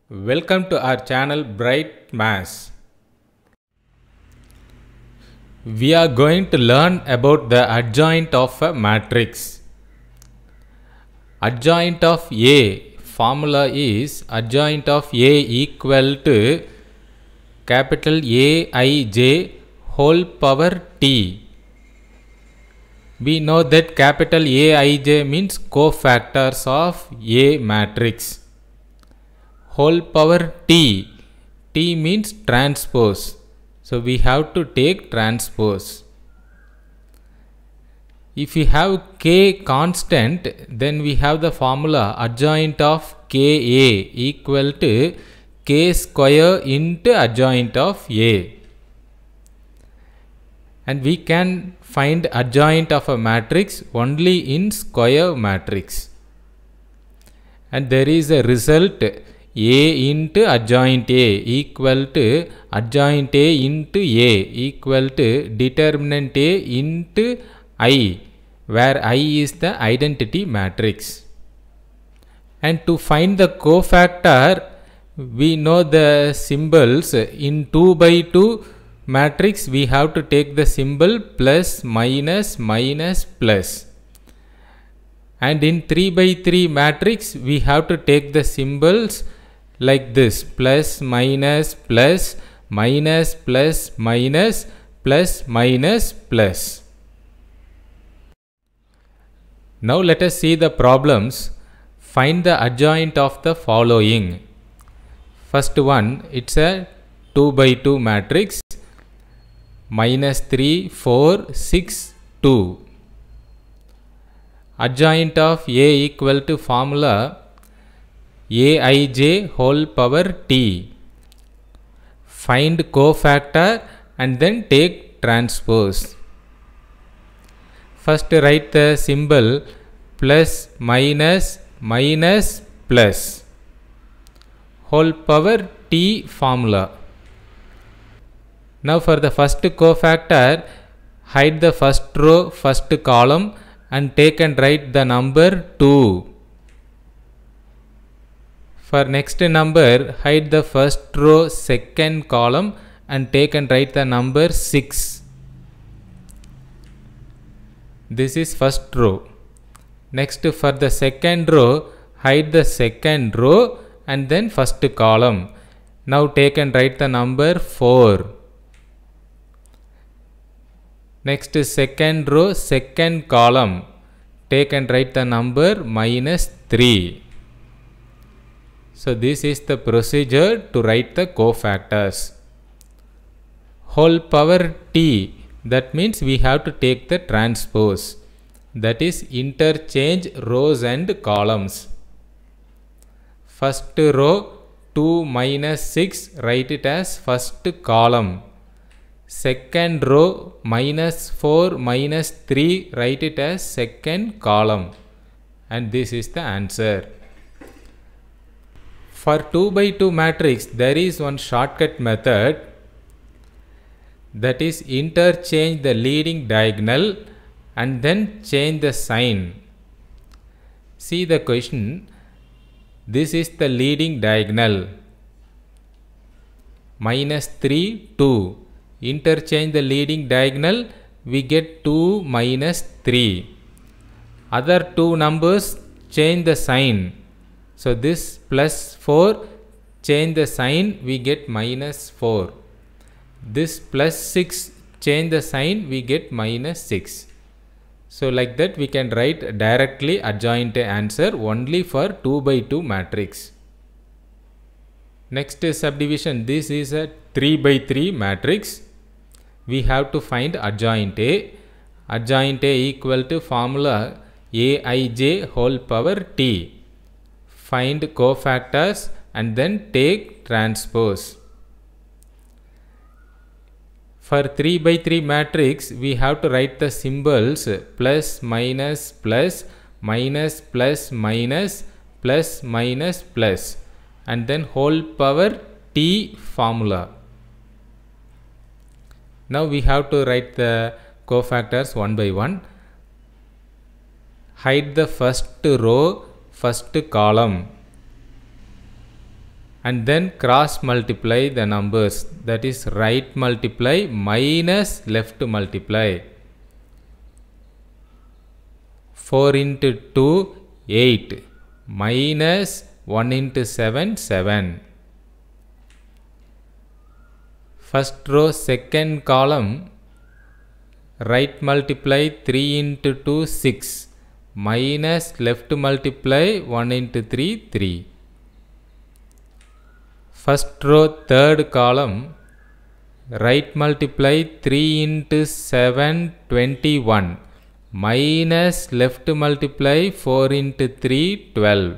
Welcome to our channel Bright Maths. We are going to learn about the adjoint of a matrix. Adjoint of A formula is adjoint of A equal to capital Aij whole power t. We know that capital Aij means cofactors of A matrix. Whole power t. T means transpose. So we have to take transpose. If we have k constant, then we have the formula adjoint of Ka equal to k square into adjoint of A. And we can find adjoint of a matrix only in square matrix. And there is a result A into adjoint A equal to adjoint A into A equal to determinant A into I, where I is the identity matrix. And to find the cofactor, we know the symbols. In 2 by 2 matrix, we have to take the symbol plus, minus, minus, plus. And in 3 by 3 matrix, we have to take the symbols like this: plus, minus, plus, minus, plus, minus, plus, minus, plus. Now let us see the problems. Find the adjoint of the following. First one, it's a 2 by 2 matrix. Minus 3, 4, 6, 2. Adjoint of A equal to formula Aij whole power t. Find cofactor and then take transpose. First write the symbol plus, minus, minus, plus. Whole power t formula. Now for the first cofactor, hide the first row, first column and take and write the number 2. For next number, hide the first row, second column and take and write the number 6. This is first row. Next for the second row, hide the second row and then first column. Now take and write the number 4. Next second row, second column. Take and write the number minus 3. So this is the procedure to write the cofactors. Whole power t, that means we have to take the transpose. That is interchange rows and columns. First row 2 minus 6, write it as first column. Second row minus 4 minus 3, write it as second column. And this is the answer. For 2 by 2 matrix, there is one shortcut method, that is interchange the leading diagonal and then change the sign. See the question. This is the leading diagonal. Minus 3, 2. Interchange the leading diagonal, we get 2 minus 3. Other two numbers, change the sign. So this plus 4, change the sign, we get minus 4. This plus 6, change the sign, we get minus 6. So like that we can write directly adjoint answer only for 2 by 2 matrix. Next is subdivision. This is a 3 by 3 matrix. We have to find adjoint A. Adjoint A equal to formula Aij whole power t. Find cofactors and then take transpose. For 3 by 3 matrix, we have to write the symbols plus, minus, plus, minus, plus, minus, plus, minus, plus, and then whole power t formula. Now we have to write the cofactors one by one. Hide the first row, first column. and then cross multiply the numbers, that is right multiply minus left multiply. 4 into 2 8 minus 1 into 7 7. First row second column, right multiply 3 into 2 6 minus left multiply 1 into 3 3. First row third column, right multiply 3 into 7 21 minus left multiply 4 into 3 12.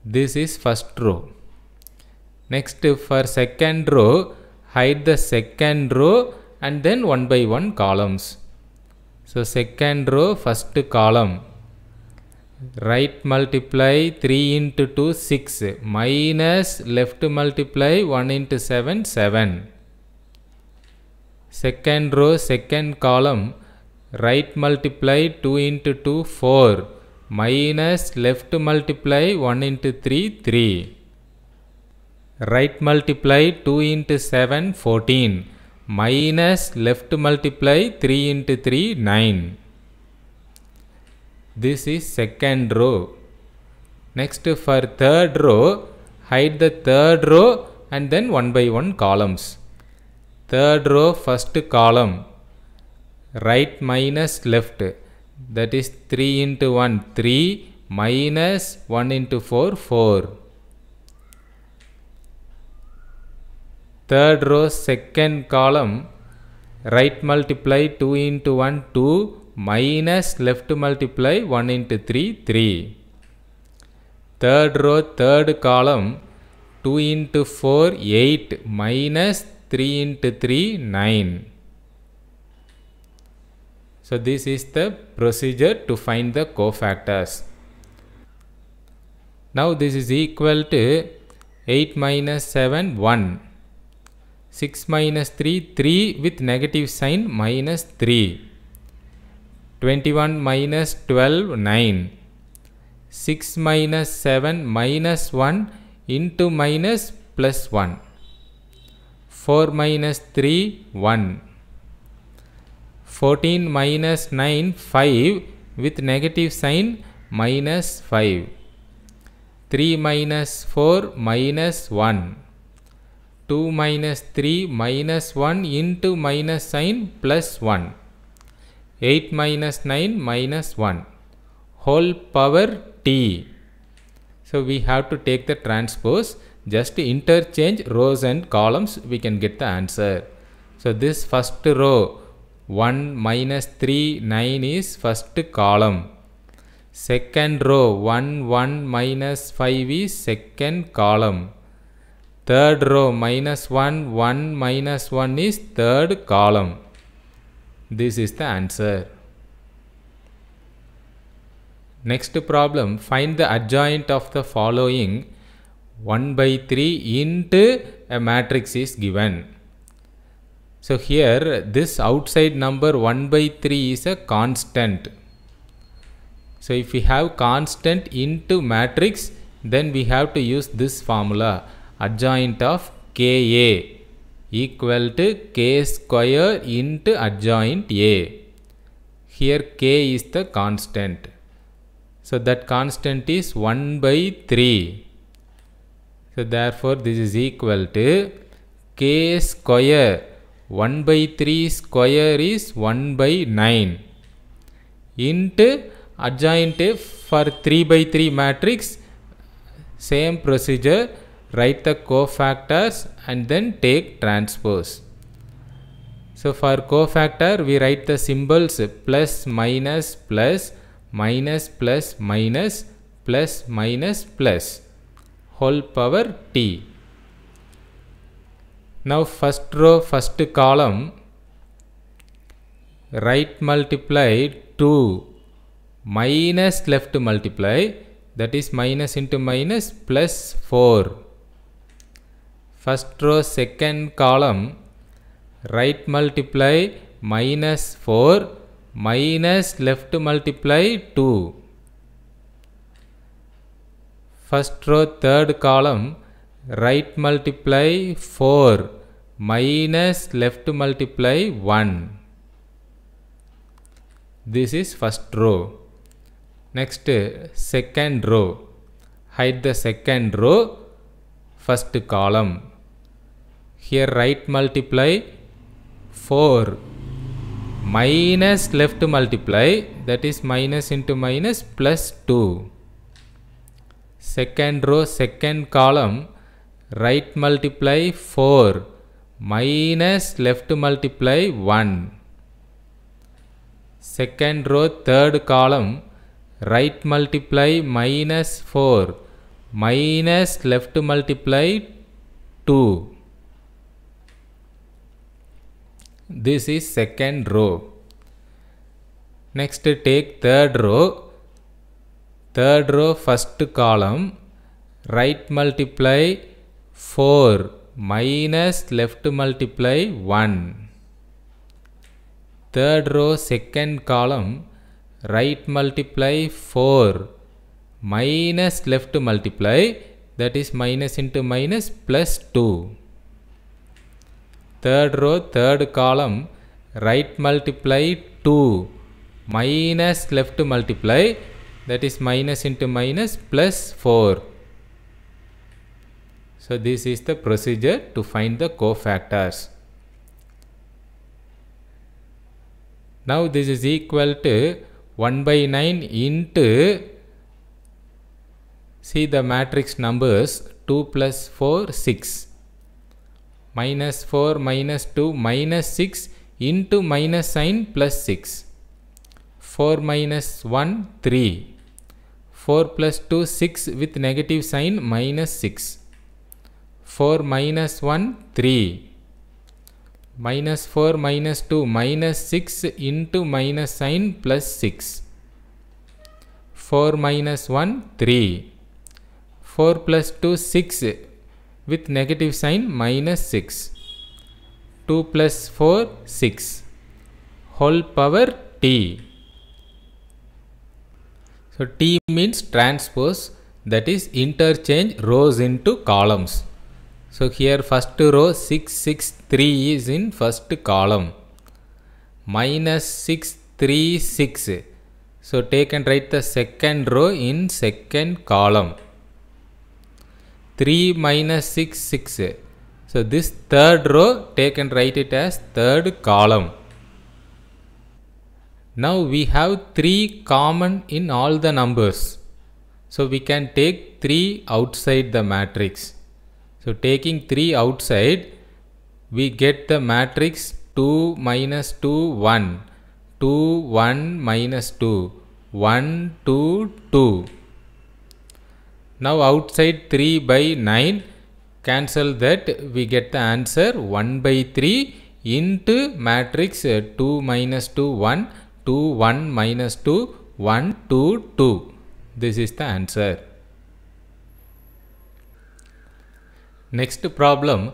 This is first row. Next, for second row, hide the second row and then 1 by 1 columns. So second row first column, right multiply 3 into 2 6 minus left multiply 1 into 7 7. Second row second column, right multiply 2 into 2 4 minus left multiply 1 into 3 3. Right multiply 2 into 7 14 minus left multiply 3 into 3 9. This is second row. Next, for third row, hide the third row and then 1 by 1 columns. Third row first column, right minus left, that is 3 into 1 3 minus 1 into 4 4. Third row second column, right multiply 2 into 1 2 minus left multiply 1 into 3 3. Third row third column, 2 into 4 8 minus 3 into 3 9. So this is the procedure to find the cofactors. Now this is equal to 8 minus 7 1. 6 minus 3 3 with negative sign minus 3. 21 minus 12 9. 6 minus 7 minus 1 into minus plus 1. 4 minus 3 1. 14 minus 9 5 with negative sign minus 5. 3 minus 4 minus 1. 2 minus 3 minus 1 into minus sign plus 1. 8 minus 9 minus 1 whole power t. So we have to take the transpose, just interchange rows and columns, we can get the answer. So this first row 1 minus 3 9 is first column. Second row 1 1 minus 5 is second column. Third row minus 1 1 minus 1 is third column. This is the answer. Next problem, find the adjoint of the following. 1 by 3 into a matrix is given. So here this outside number 1 by 3 is a constant. So if we have constant into matrix, then we have to use this formula. Adjoint of Ka equal to K square into adjoint A. Here K is the constant. So that constant is 1 by 3. So therefore this is equal to K square. 1 by 3 square is 1 by 9 into adjoint A. For 3 by 3 matrix, same procedure. Write the cofactors and then take transpose. So for cofactor, we write the symbols plus minus plus minus plus minus plus minus plus whole power t. Now first row first column, right multiply 2 minus left multiply, that is minus into minus plus 4. First row second column, right multiply minus 4 minus left multiply 2. First row, third column, right multiply 4 minus left multiply 1. This is first row. Next, second row. Hide the second row, first column. Here right multiply 4 minus left multiply, that is minus into minus plus 2. Second row, second column, right multiply 4 minus left multiply 1. Second row, third column, right multiply minus 4 minus left multiply 2. This is second row. Next, take third row. Third row, first column, right multiply 4 minus left multiply 1. Third row, second column, right multiply 4 minus left multiply, that is minus into minus plus 2. Third row, third column, right multiply 2 minus left multiply, that is minus into minus plus 4. So this is the procedure to find the cofactors. Now this is equal to 1 by 9 into, see the matrix numbers, 2 plus 4, 6. Minus 4 minus 2 minus 6 into minus sign plus 6. 4 minus 1, 3. 4 plus 2, 6 with negative sign minus 6. 4 minus 1, 3. Minus 4 minus 2 minus 6 into minus sign plus 6. 4 minus 1, 3. 4 plus 2, 6 with negative sign minus 6. 2 plus 4, 6. Whole power t. So t means transpose, that is interchange rows into columns. So here first row 6, 6, 3 is in first column. Minus 6, 3, 6. So take and write the second row in second column. 3 minus 6, 6. So this third row, take and write it as third column. Now we have 3 common in all the numbers. So we can take 3 outside the matrix. So taking 3 outside, we get the matrix 2 minus 2, 1. 2, 1 minus 2. 1, 2, 2. Now outside 3 by 9, cancel that, we get the answer 1 by 3 into matrix 2 minus 2, 1. 2, 1 minus 2, 1, 2, 2. This is the answer. Next problem,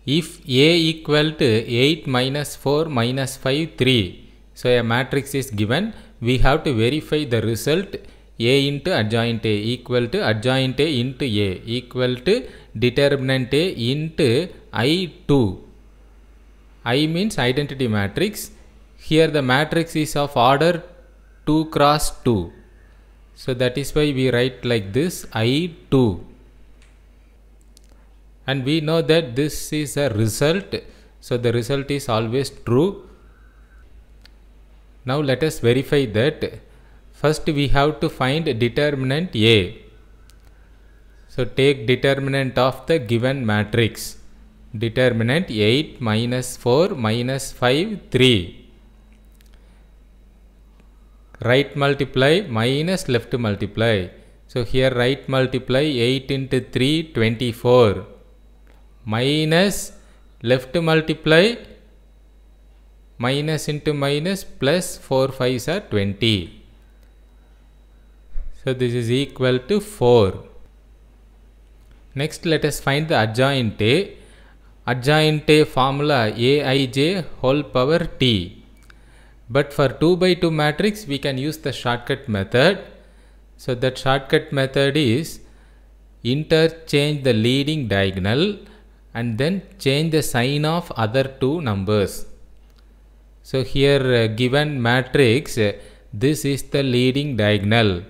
if A equal to 8 minus 4 minus 5, 3. So a matrix is given, we have to verify the result A into adjoint A equal to adjoint A into A equal to determinant A into I2. I means identity matrix. Here the matrix is of order 2 cross 2. So that is why we write like this, I2. And we know that this is a result. So the result is always true. Now let us verify that. First we have to find determinant A. So take determinant of the given matrix. Determinant 8 minus 4 minus 5, 3. Right multiply minus left multiply. So here right multiply 8 into 3, 24. Minus left multiply minus into minus plus 4 5s are 20. So this is equal to 4. Next let us find the adjoint A. Adjoint A formula Aij whole power t. But for 2 by 2 matrix we can use the shortcut method. So that shortcut method is interchange the leading diagonal and then change the sign of other two numbers. So here given matrix, this is the leading diagonal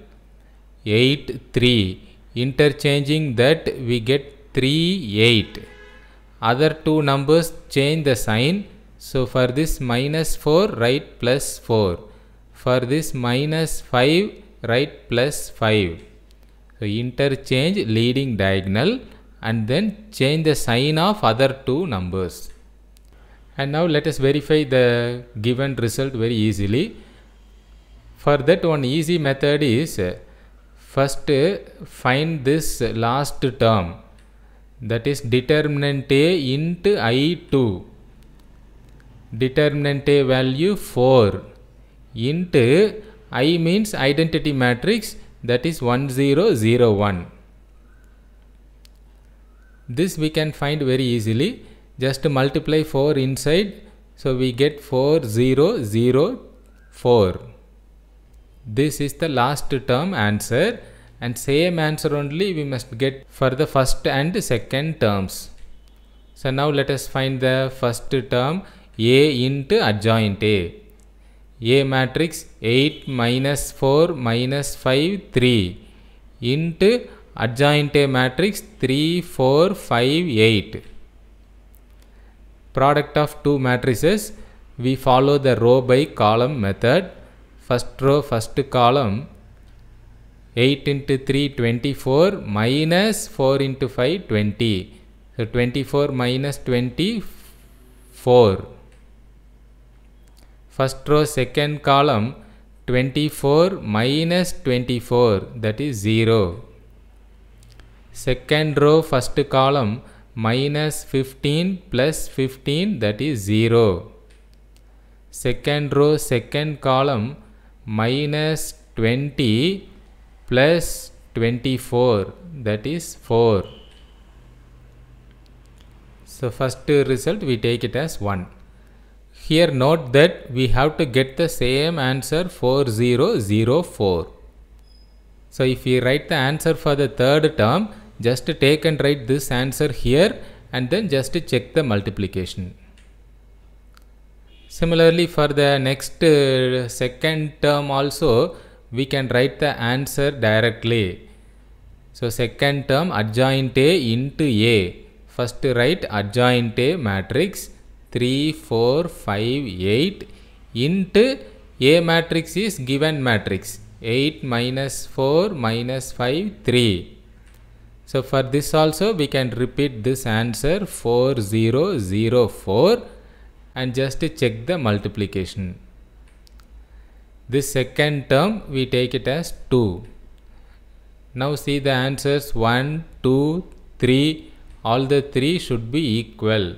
8 3. Interchanging that we get 3 8. Other two numbers change the sign. So for this minus 4 write plus 4. For this minus 5 write plus 5. So interchange leading diagonal and then change the sign of other two numbers. And now let us verify the given result very easily. For that, one easy method is first find this last term, that is determinant A into I2. Determinant A value 4 into I means identity matrix, that is 1 0 0 1. This we can find very easily. Just multiply 4 inside, so we get 4 0 0 4. This is the last term answer, and same answer only we must get for the first and second terms. So now let us find the first term, A into adjoint A. A matrix 8 minus 4 minus 5 3 into adjoint A matrix 3 4 5 8. Product of two matrices, we follow the row by column method. First row, first column, 8 into 3 24 minus 4 into 5 20. So 24 minus 24. First row, second column, 24 minus 24, that is 0. Second row, first column, minus 15 plus 15, that is 0. Second row, second column, minus 20 plus 24, that is 4. So first result we take it as 1. Here note that we have to get the same answer 4004. So if we write the answer for the third term, just take and write this answer here and then just check the multiplication. Similarly for the next second term also, we can write the answer directly. So second term adjoint A into A. First write adjoint A matrix 3 4 5 8 into A matrix is given matrix 8 minus 4 minus 5 3. So for this also we can repeat this answer 4004 and just check the multiplication. This second term we take it as 2. Now see the answers 1, 2, 3, all the 3 should be equal.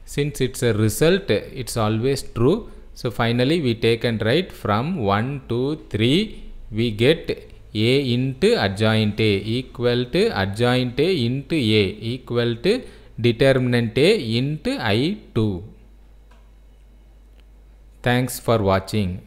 Since it's a result, it's always true. So finally we take and write from 1, 2, 3, we get A into adjoint A equal to adjoint A into A equal to determinant A into I2. Thanks for watching.